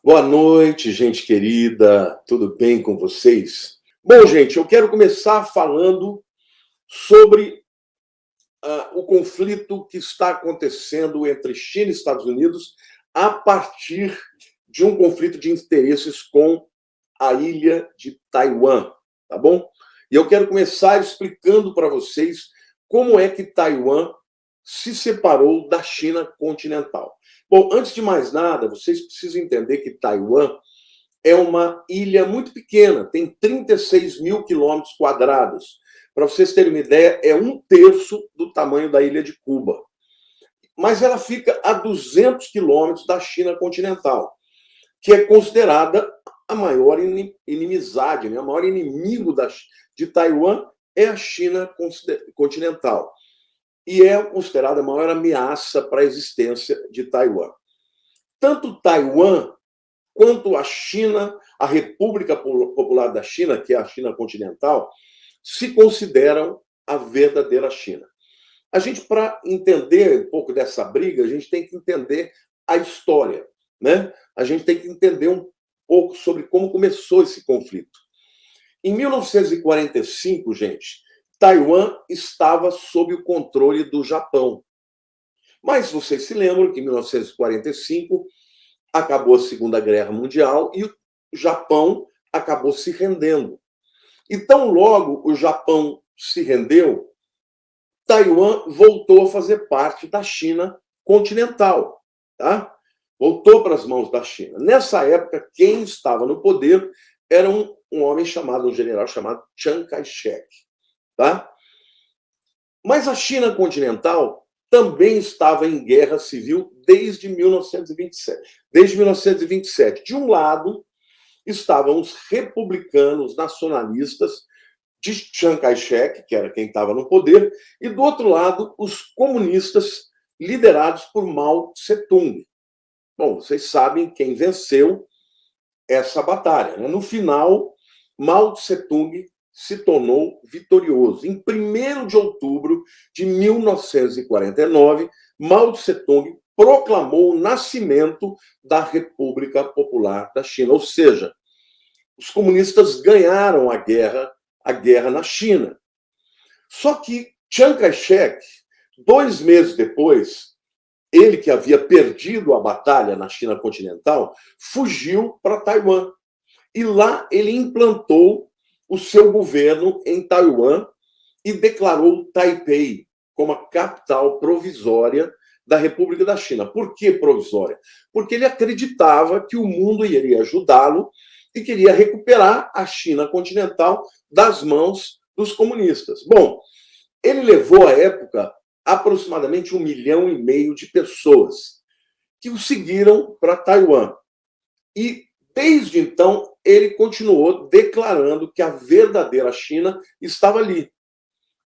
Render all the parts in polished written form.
Boa noite, gente querida. Tudo bem com vocês? Bom, gente, eu quero começar falando sobre o conflito que está acontecendo entre China e Estados Unidos a partir de um conflito de interesses com a ilha de Taiwan, tá bom? E eu quero começar explicando para vocês como é que Taiwan se separou da China continental. Bom, antes de mais nada, vocês precisam entender que Taiwan é uma ilha muito pequena, tem 36 mil quilômetros quadrados. Para vocês terem uma ideia, é um terço do tamanho da ilha de Cuba. Mas ela fica a 200 quilômetros da China continental, que é considerada a maior inimizade, né? O maior inimigo de Taiwan é a China continental. E é considerada a maior ameaça para a existência de Taiwan. Tanto Taiwan quanto a China, a República Popular da China, que é a China continental, se consideram a verdadeira China. A gente, para entender um pouco dessa briga, a gente tem que entender a história, né? A gente tem que entender um pouco sobre como começou esse conflito. Em 1945, gente, Taiwan estava sob o controle do Japão. Mas vocês se lembram que em 1945 acabou a Segunda Guerra Mundial e o Japão acabou se rendendo. E tão logo o Japão se rendeu, Taiwan voltou a fazer parte da China continental, tá? Voltou para as mãos da China. Nessa época, quem estava no poder era um homem chamado, um general chamado Chiang Kai-shek, tá? Mas a China continental também estava em guerra civil desde 1927. Desde 1927. De um lado, estavam os republicanos nacionalistas de Chiang Kai-shek, que era quem estava no poder, e do outro lado, os comunistas liderados por Mao Tse-tung. Bom, vocês sabem quem venceu essa batalha, né? No final, Mao Tse-tung se tornou vitorioso. Em 1º de outubro de 1949, Mao Tse-tung proclamou o nascimento da República Popular da China, ou seja, os comunistas ganharam a guerra na China. Só que Chiang Kai-shek, 2 meses depois, ele que havia perdido a batalha na China continental, fugiu para Taiwan. E lá ele implantou o seu governo em Taiwan e declarou Taipei como a capital provisória da República da China. Por que provisória? Porque ele acreditava que o mundo iria ajudá-lo e queria recuperar a China continental das mãos dos comunistas. Bom, ele levou à época aproximadamente 1,5 milhão de pessoas que o seguiram para Taiwan. E desde então ele continuou declarando que a verdadeira China estava ali.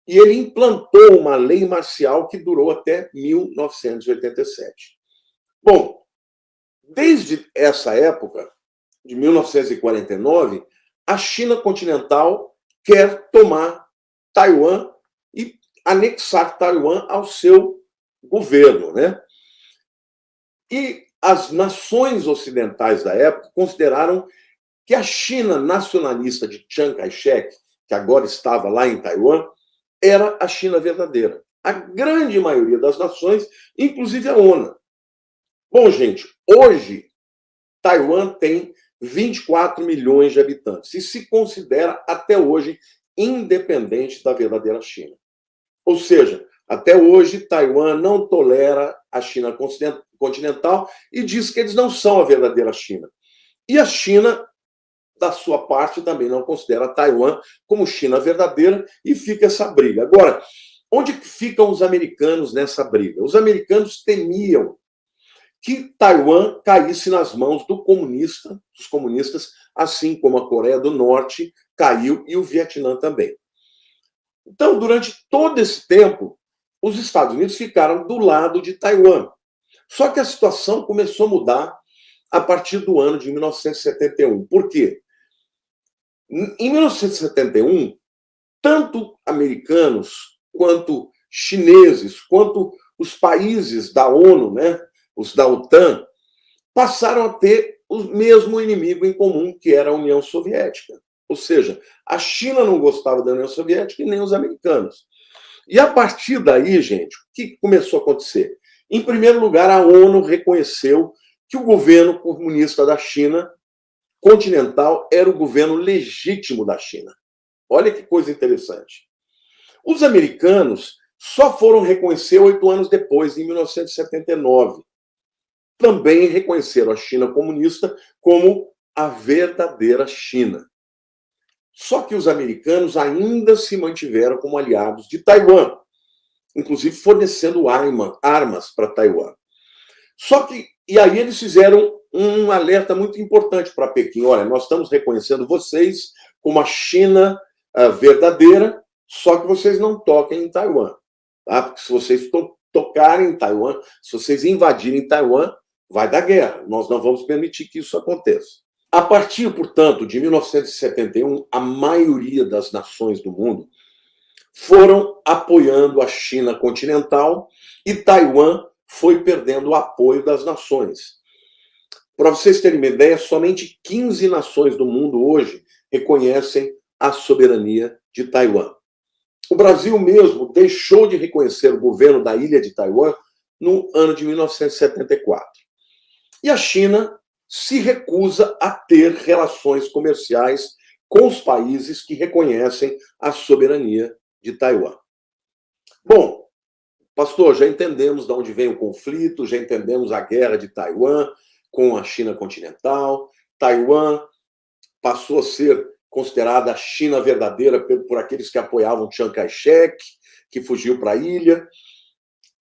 E ele implantou uma lei marcial que durou até 1987. Bom, desde essa época, de 1949, a China continental quer tomar Taiwan e anexar Taiwan ao seu governo, né? E as nações ocidentais da época consideraram que a China nacionalista de Chiang Kai-shek, que agora estava lá em Taiwan, era a China verdadeira. A grande maioria das nações, inclusive a ONU. Bom, gente, hoje Taiwan tem 24 milhões de habitantes e se considera até hoje independente da verdadeira China. Ou seja, até hoje Taiwan não tolera a China continental e diz que eles não são a verdadeira China. E a China, da sua parte, também não considera Taiwan como China verdadeira e fica essa briga. Agora, onde ficam os americanos nessa briga? Os americanos temiam que Taiwan caísse nas mãos dos comunistas, assim como a Coreia do Norte caiu e o Vietnã também. Então, durante todo esse tempo, os Estados Unidos ficaram do lado de Taiwan. Só que a situação começou a mudar a partir do ano de 1971. Por quê? Em 1971, tanto americanos, quanto chineses, quanto os países da ONU, né, os da OTAN, passaram a ter o mesmo inimigo em comum, que era a União Soviética. Ou seja, a China não gostava da União Soviética e nem os americanos. E a partir daí, gente, o que começou a acontecer? Em primeiro lugar, a ONU reconheceu que o governo comunista da China continental era o governo legítimo da China. Olha que coisa interessante. Os americanos só foram reconhecer 8 anos depois, em 1979. Também reconheceram a China comunista como a verdadeira China. Só que os americanos ainda se mantiveram como aliados de Taiwan, inclusive fornecendo armas para Taiwan. Só que, e aí eles fizeram um alerta muito importante para Pequim. Olha, nós estamos reconhecendo vocês como a China verdadeira, só que vocês não toquem em Taiwan. Tá? Porque se vocês tocarem em Taiwan, se vocês invadirem Taiwan, vai dar guerra. Nós não vamos permitir que isso aconteça. A partir, portanto, de 1971, a maioria das nações do mundo foram apoiando a China continental e Taiwan foi perdendo o apoio das nações. Para vocês terem uma ideia, somente 15 nações do mundo hoje reconhecem a soberania de Taiwan. O Brasil mesmo deixou de reconhecer o governo da ilha de Taiwan no ano de 1974. E a China se recusa a ter relações comerciais com os países que reconhecem a soberania de Taiwan. Bom, pastor, já entendemos de onde vem o conflito, já entendemos a guerra de Taiwan com a China continental. Taiwan passou a ser considerada a China verdadeira por aqueles que apoiavam Chiang Kai-shek, que fugiu para a ilha.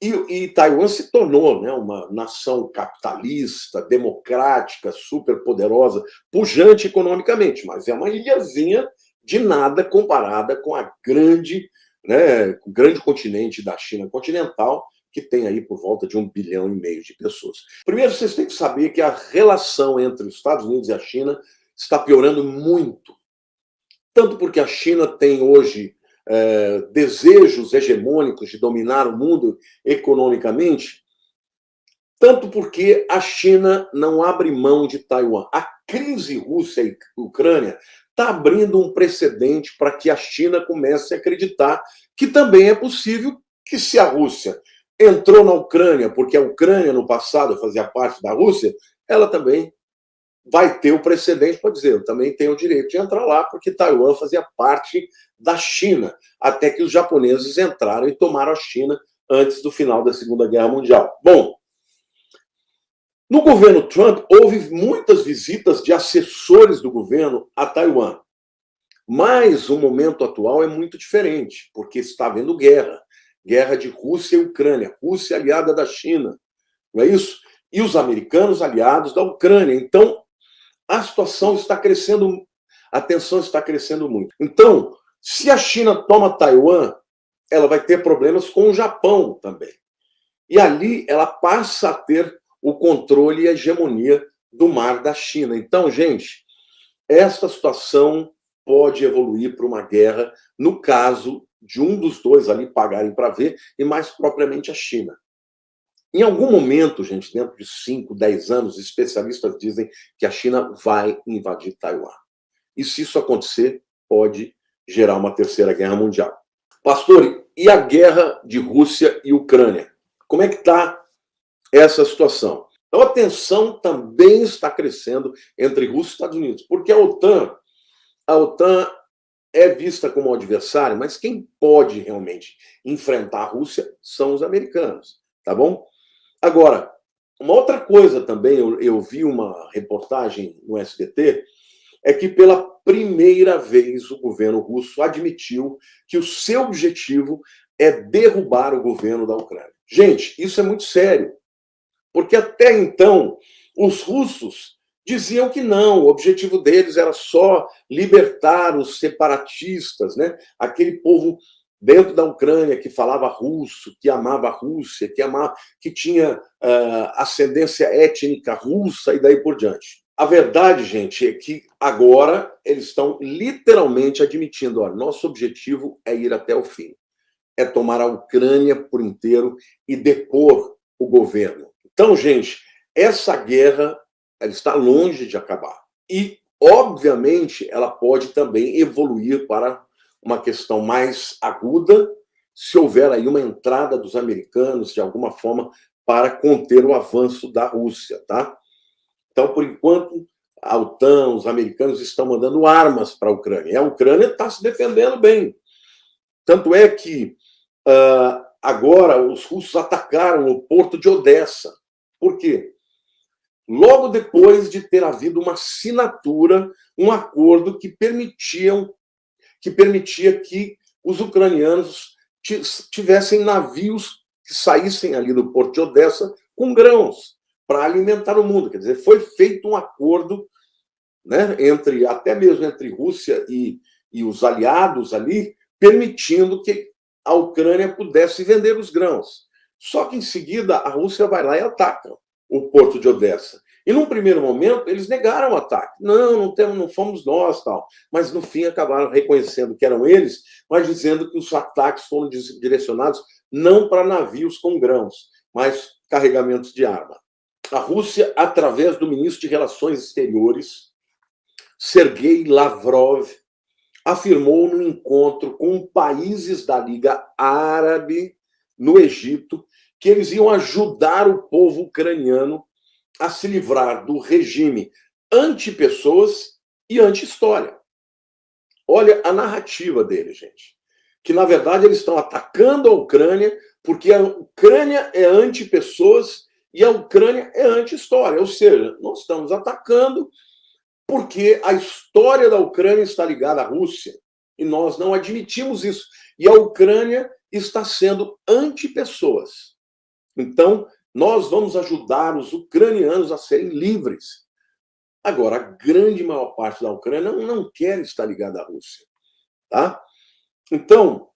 E Taiwan se tornou, né, uma nação capitalista, democrática, superpoderosa, pujante economicamente, mas é uma ilhazinha de nada comparada com a grande, né, o grande continente da China continental, que tem aí por volta de 1,5 bilhão de pessoas. Primeiro, vocês têm que saber que a relação entre os Estados Unidos e a China está piorando muito. Tanto porque a China tem hoje desejos hegemônicos de dominar o mundo economicamente, tanto porque a China não abre mão de Taiwan. A crise Rússia e Ucrânia está abrindo um precedente para que a China comece a acreditar que também é possível que, se a Rússia entrou na Ucrânia, porque a Ucrânia no passado fazia parte da Rússia, ela também vai ter o precedente para dizer, eu também tenho o direito de entrar lá, porque Taiwan fazia parte da China, até que os japoneses entraram e tomaram a China antes do final da Segunda Guerra Mundial. Bom, no governo Trump, houve muitas visitas de assessores do governo a Taiwan. Mas o momento atual é muito diferente, porque está havendo guerra. Guerra de Rússia e Ucrânia. Rússia aliada da China, não é isso? E os americanos aliados da Ucrânia. Então, a situação está crescendo, a tensão está crescendo muito. Então, se a China toma Taiwan, ela vai ter problemas com o Japão também. E ali ela passa a ter o controle e a hegemonia do mar da China. Então, gente, esta situação pode evoluir para uma guerra, no caso de um dos dois ali pagarem para ver, e mais propriamente a China. Em algum momento, gente, dentro de 5, 10 anos, especialistas dizem que a China vai invadir Taiwan. E se isso acontecer, pode gerar uma terceira guerra mundial. Pastor, e a guerra de Rússia e Ucrânia? Como é que está essa situação? Então, a tensão também está crescendo entre Rússia e Estados Unidos, porque a OTAN é vista como um adversário, mas quem pode realmente enfrentar a Rússia são os americanos, tá bom? Agora, uma outra coisa também, eu vi uma reportagem no SBT, é que pela primeira vez o governo russo admitiu que o seu objetivo é derrubar o governo da Ucrânia. Gente, isso é muito sério, porque até então os russos diziam que não, o objetivo deles era só libertar os separatistas, né? Aquele povo dentro da Ucrânia que falava russo, que amava a Rússia, que tinha ascendência étnica russa e daí por diante. A verdade, gente, é que agora eles estão literalmente admitindo, olha, nosso objetivo é ir até o fim, é tomar a Ucrânia por inteiro e depor o governo. Então, gente, essa guerra ela está longe de acabar. E, obviamente, ela pode também evoluir para uma questão mais aguda, se houver aí uma entrada dos americanos, de alguma forma, para conter o avanço da Rússia, tá? Então, por enquanto, a OTAN, os americanos estão mandando armas para a Ucrânia. E a Ucrânia está se defendendo bem. Tanto é que agora os russos atacaram o porto de Odessa. Por quê? Logo depois de ter havido uma assinatura, um acordo que permitia que os ucranianos tivessem navios que saíssem ali do porto de Odessa com grãos para alimentar o mundo. Quer dizer, foi feito um acordo, né, até mesmo entre Rússia e os aliados ali, permitindo que a Ucrânia pudesse vender os grãos. Só que em seguida a Rússia vai lá e ataca o porto de Odessa. E num primeiro momento eles negaram o ataque. Não fomos nós, tal. Mas no fim acabaram reconhecendo que eram eles, mas dizendo que os ataques foram direcionados não para navios com grãos, mas carregamentos de arma. A Rússia, através do ministro de Relações Exteriores, Sergei Lavrov, afirmou no encontro com países da Liga Árabe no Egito que eles iam ajudar o povo ucraniano a se livrar do regime anti-pessoas e anti-história. Olha a narrativa dele, gente. Que, na verdade, eles estão atacando a Ucrânia porque a Ucrânia é anti-pessoas e a Ucrânia é anti-história. Ou seja, nós estamos atacando porque a história da Ucrânia está ligada à Rússia e nós não admitimos isso. E a Ucrânia está sendo anti-pessoas. Então, nós vamos ajudar os ucranianos a serem livres. Agora, a grande maior parte da Ucrânia não quer estar ligada à Rússia. Tá? Então,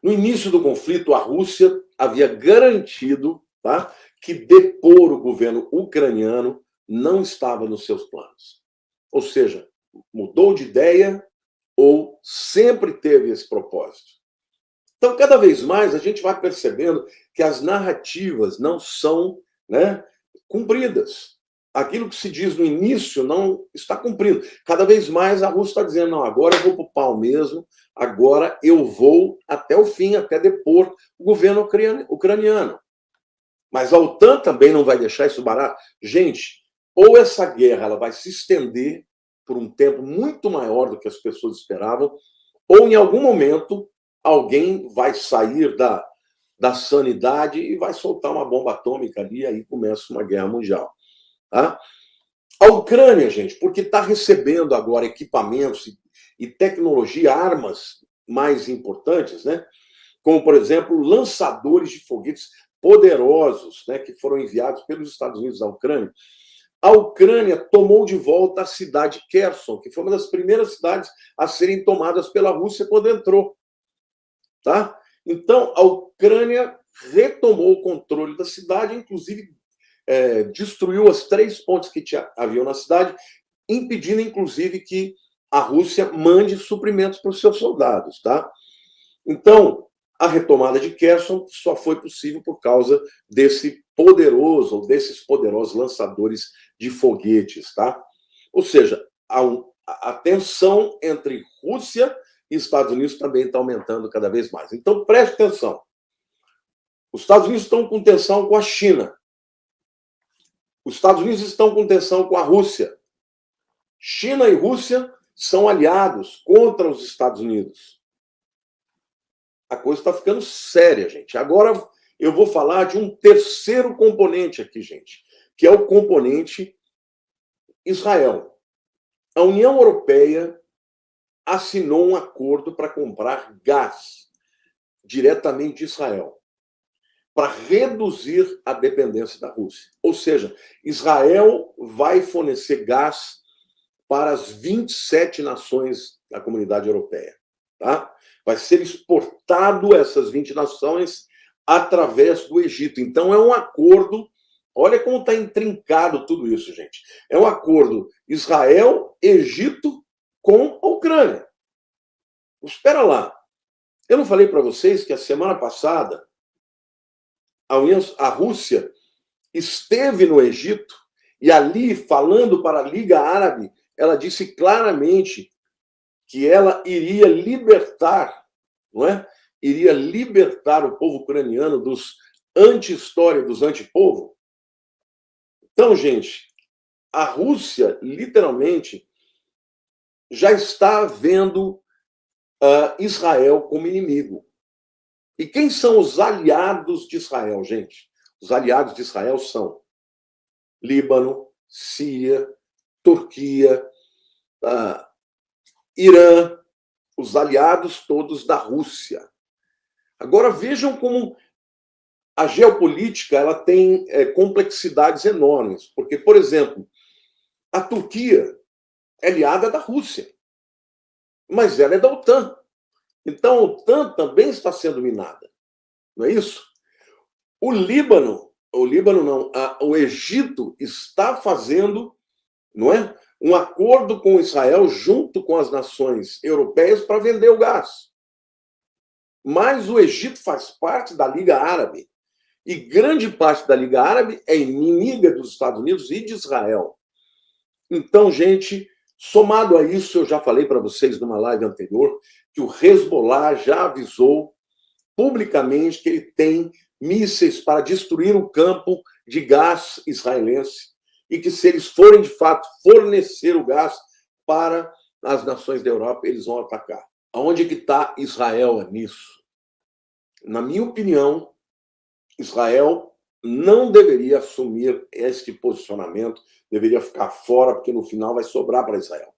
no início do conflito, a Rússia havia garantido, tá, que depor o governo ucraniano não estava nos seus planos. Ou seja, mudou de ideia ou sempre teve esse propósito. Então, cada vez mais, a gente vai percebendo que as narrativas não são, né, cumpridas. Aquilo que se diz no início não está cumprido. Cada vez mais a Rússia está dizendo, não, agora eu vou para o pau mesmo, agora eu vou até o fim, até depor o governo ucraniano. Mas a OTAN também não vai deixar isso barato. Gente, ou essa guerra ela vai se estender por um tempo muito maior do que as pessoas esperavam, ou em algum momento alguém vai sair da sanidade e vai soltar uma bomba atômica ali, e aí começa uma guerra mundial. Tá? A Ucrânia, gente, porque está recebendo agora equipamentos e tecnologia, armas mais importantes, né? Como, por exemplo, lançadores de foguetes poderosos, né, que foram enviados pelos Estados Unidos à Ucrânia. A Ucrânia tomou de volta a cidade de Kherson, que foi uma das primeiras cidades a serem tomadas pela Rússia quando entrou. Tá? Então, a Ucrânia retomou o controle da cidade, inclusive destruiu as 3 pontes que haviam na cidade, impedindo, inclusive, que a Rússia mande suprimentos para os seus soldados. Tá? Então, a retomada de Kherson só foi possível por causa desses poderosos lançadores de foguetes. Tá? Ou seja, a tensão entre Rússia e Estados Unidos também está aumentando cada vez mais. Então, preste atenção. Os Estados Unidos estão com tensão com a China. Os Estados Unidos estão com tensão com a Rússia. China e Rússia são aliados contra os Estados Unidos. A coisa está ficando séria, gente. Agora eu vou falar de um terceiro componente aqui, gente, que é o componente Israel. A União Europeia assinou um acordo para comprar gás diretamente de Israel, para reduzir a dependência da Rússia. Ou seja, Israel vai fornecer gás para as 27 nações da comunidade europeia. Tá? Vai ser exportado essas 20 nações através do Egito. Então, é um acordo. Olha como está intrincado tudo isso, gente. É um acordo Israel-Egito com a Ucrânia. Espera lá. Eu não falei para vocês que a semana passada a Rússia esteve no Egito E ali, falando para a Liga Árabe, ela disse claramente que ela iria libertar, não é? Iria libertar o povo ucraniano dos anti-história, dos anti-povo. Então, gente, a Rússia, literalmente, já está vendo Israel como inimigo. E quem são os aliados de Israel, gente? Os aliados de Israel são Líbano, Síria, Turquia, Irã, os aliados todos da Rússia. Agora vejam como a geopolítica ela tem complexidades enormes. Porque, por exemplo, a Turquia é aliada da Rússia, mas ela é da OTAN. Então a OTAN também está sendo minada, não é isso? O Egito está fazendo, não é, um acordo com Israel junto com as nações europeias para vender o gás. Mas o Egito faz parte da Liga Árabe e grande parte da Liga Árabe é inimiga dos Estados Unidos e de Israel. Então, gente, somado a isso, eu já falei para vocês numa live anterior que o Hezbollah já avisou publicamente que ele tem mísseis para destruir o campo de gás israelense e que se eles forem, de fato, fornecer o gás para as nações da Europa, eles vão atacar. Aonde que está Israel nisso? Na minha opinião, Israel não deveria assumir este posicionamento, deveria ficar fora, porque no final vai sobrar para Israel.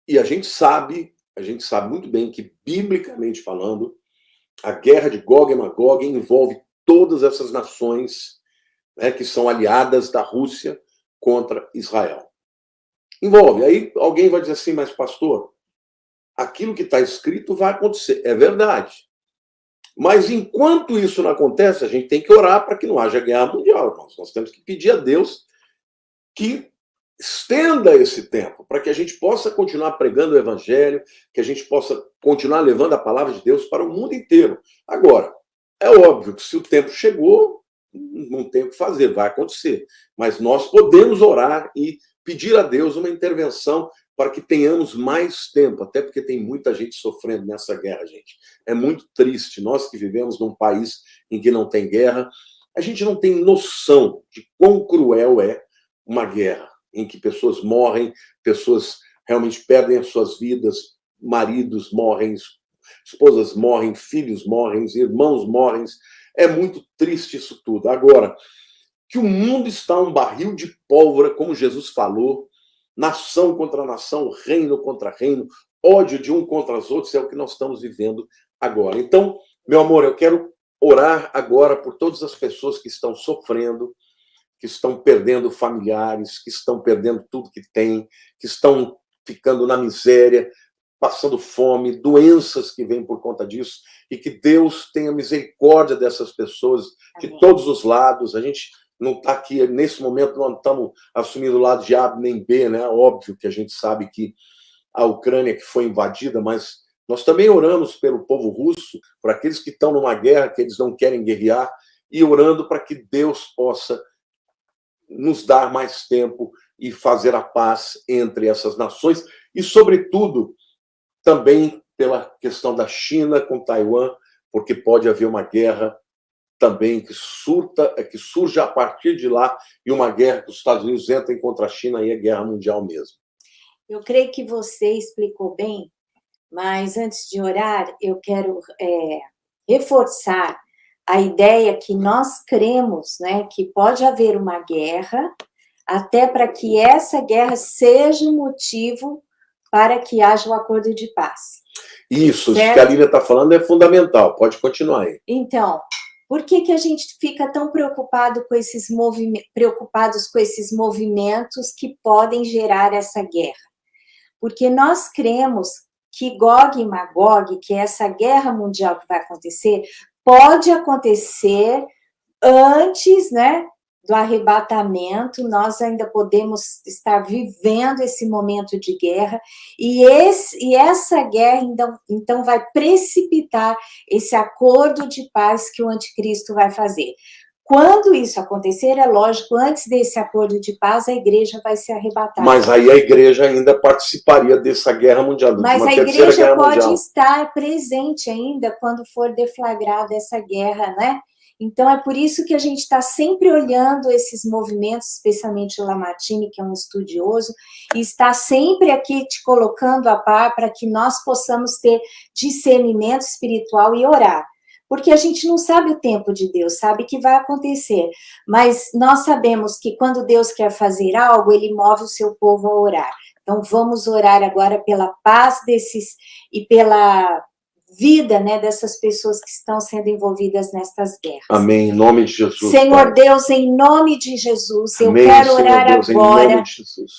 E a gente sabe muito bem que, biblicamente falando, a guerra de Gog e Magog envolve todas essas nações, né, que são aliadas da Rússia contra Israel. Envolve. Aí alguém vai dizer assim, mas pastor, aquilo que está escrito vai acontecer. É verdade. Mas enquanto isso não acontece, a gente tem que orar para que não haja guerra mundial, irmãos. Nós temos que pedir a Deus que estenda esse tempo, para que a gente possa continuar pregando o evangelho, que a gente possa continuar levando a palavra de Deus para o mundo inteiro. Agora, é óbvio que se o tempo chegou, não tem o que fazer, vai acontecer. Mas nós podemos orar e pedir a Deus uma intervenção para que tenhamos mais tempo, até porque tem muita gente sofrendo nessa guerra, gente. É muito triste. Nós que vivemos num país em que não tem guerra, a gente não tem noção de quão cruel é uma guerra, em que pessoas morrem, pessoas realmente perdem as suas vidas, maridos morrem, esposas morrem, filhos morrem, irmãos morrem. É muito triste isso tudo. Agora, que o mundo está um barril de pólvora, como Jesus falou, nação contra nação, reino contra reino, ódio de um contra os outros, é o que nós estamos vivendo agora. Então, meu amor, eu quero orar agora por todas as pessoas que estão sofrendo, que estão perdendo familiares, que estão perdendo tudo que têm, que estão ficando na miséria, passando fome, doenças que vêm por conta disso, e que Deus tenha misericórdia dessas pessoas de todos os lados. A gente não está aqui, nesse momento, não estamos assumindo o lado de A nem B, né? Óbvio que a gente sabe que a Ucrânia que foi invadida, mas nós também oramos pelo povo russo, por aqueles que estão numa guerra, que eles não querem guerrear, e orando para que Deus possa nos dar mais tempo e fazer a paz entre essas nações, e, sobretudo, também pela questão da China com Taiwan, porque pode haver uma guerra também que surja a partir de lá, e uma guerra que os Estados Unidos entrem contra a China, e é guerra mundial mesmo. Eu creio que você explicou bem, mas antes de orar, eu quero reforçar a ideia que nós cremos, né, que pode haver uma guerra, até para que essa guerra seja um motivo para que haja um acordo de paz. Isso, certo? O que a Lívia está falando é fundamental, pode continuar aí. Então, por que a gente fica tão preocupados com esses movimentos que podem gerar essa guerra? Porque nós cremos que Gog e Magog, que é essa guerra mundial que vai acontecer, pode acontecer antes, né, do arrebatamento. Nós ainda podemos estar vivendo esse momento de guerra, e essa guerra então vai precipitar esse acordo de paz que o anticristo vai fazer. Quando isso acontecer, é lógico, antes desse acordo de paz, a igreja vai ser arrebatada. Mas aí a igreja ainda participaria dessa guerra mundial. Mas a igreja pode estar presente ainda quando for deflagrada essa guerra, né? Então, é por isso que a gente está sempre olhando esses movimentos, especialmente o Lamartine, que é um estudioso, e está sempre aqui te colocando a par para que nós possamos ter discernimento espiritual e orar. Porque a gente não sabe o tempo de Deus, sabe que vai acontecer, mas nós sabemos que quando Deus quer fazer algo, Ele move o seu povo a orar. Então, vamos orar agora pela paz desses e pela vida, né, dessas pessoas que estão sendo envolvidas nestas guerras. Amém, em nome de Jesus. Senhor Deus, em nome de Jesus, eu quero orar agora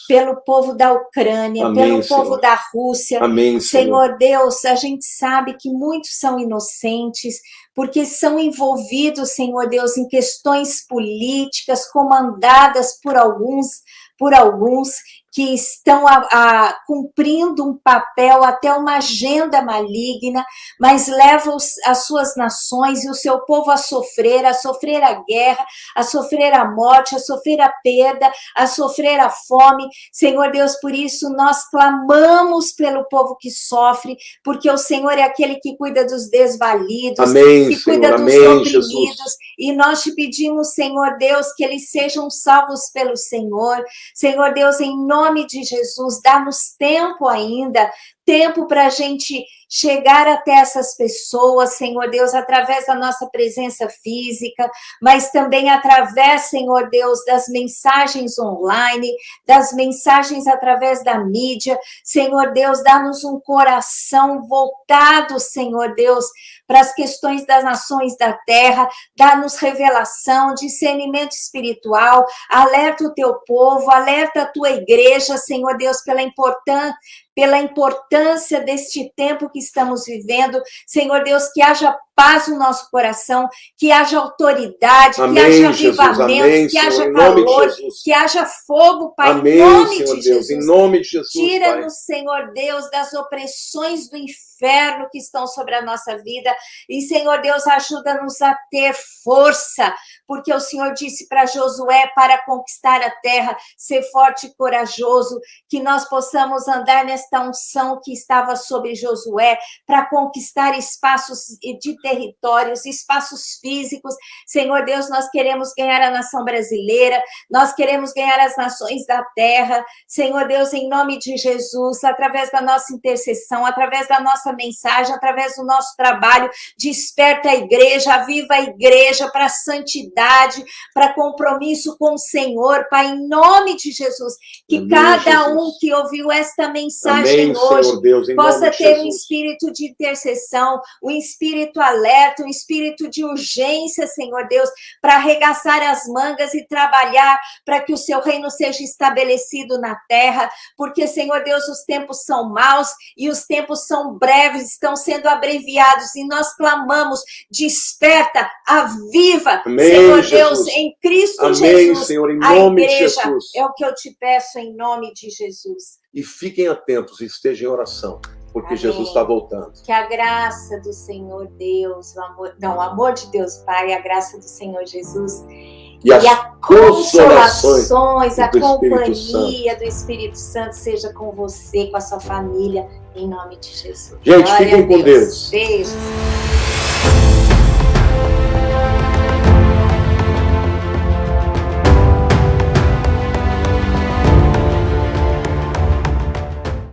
pelo povo da Ucrânia, pelo povo da Rússia. Amém, Senhor Deus, a gente sabe que muitos são inocentes, porque são envolvidos, Senhor Deus, em questões políticas comandadas por alguns que estão cumprindo um papel, até uma agenda maligna, mas levam as suas nações e o seu povo a sofrer a guerra, a sofrer a morte, a sofrer a perda, a sofrer a fome. Senhor Deus, por isso nós clamamos pelo povo que sofre, porque o Senhor é aquele que cuida dos desvalidos, amém, que cuida Senhor, dos amém, oprimidos, Jesus. E nós te pedimos, Senhor Deus, que eles sejam salvos pelo Senhor. Senhor Deus, em nome de Jesus, dá-nos tempo ainda, tempo para a gente chegar até essas pessoas, Senhor Deus, através da nossa presença física, mas também através, Senhor Deus, das mensagens online, das mensagens através da mídia. Senhor Deus, dá-nos um coração voltado, Senhor Deus, para as questões das nações da terra, dá-nos revelação, discernimento espiritual, alerta o teu povo, alerta a tua igreja, Senhor Deus, pela importância deste tempo que estamos vivendo. Senhor Deus, que haja paz no nosso coração, que haja autoridade, amém, que haja avivamento, amém, que haja Senhor, calor, que haja fogo, Pai, amém, em nome Senhor de Deus, Jesus. em nome de Jesus, tira-nos, Senhor Deus, das opressões do inferno que estão sobre a nossa vida, e, Senhor Deus, ajuda-nos a ter força, porque o Senhor disse para Josué, para conquistar a terra, ser forte e corajoso, que nós possamos andar nesta unção que estava sobre Josué, para conquistar espaços de territórios, espaços físicos. Senhor Deus, nós queremos ganhar a nação brasileira, nós queremos ganhar as nações da terra. Senhor Deus, em nome de Jesus, através da nossa intercessão, através da nossa mensagem, através do nosso trabalho, desperta a igreja, aviva a igreja para santidade, para compromisso com o Senhor, Pai, em nome de Jesus, que amém, cada Jesus. um que ouviu esta mensagem amém, hoje, Senhor Deus, em possa nome de ter um Jesus. espírito de intercessão, um espírito alerta, um espírito de urgência, Senhor Deus, para arregaçar as mangas e trabalhar para que o seu reino seja estabelecido na terra, porque, Senhor Deus, os tempos são maus e os tempos são breves, estão sendo abreviados, e nós clamamos, desperta, aviva, amém, Senhor Jesus. Deus, em Cristo amém, Jesus, Senhor, em a nome igreja, de Jesus. é o que eu te peço em nome de Jesus. E fiquem atentos, estejam em oração, porque amém. Jesus está voltando. Que a graça do Senhor Deus, o amor de Deus Pai, a graça do Senhor Jesus e as consolações, a do companhia do Espírito Santo seja com você, com a sua família, em nome de Jesus. Gente, Glória fiquem a com Deus. Beijo.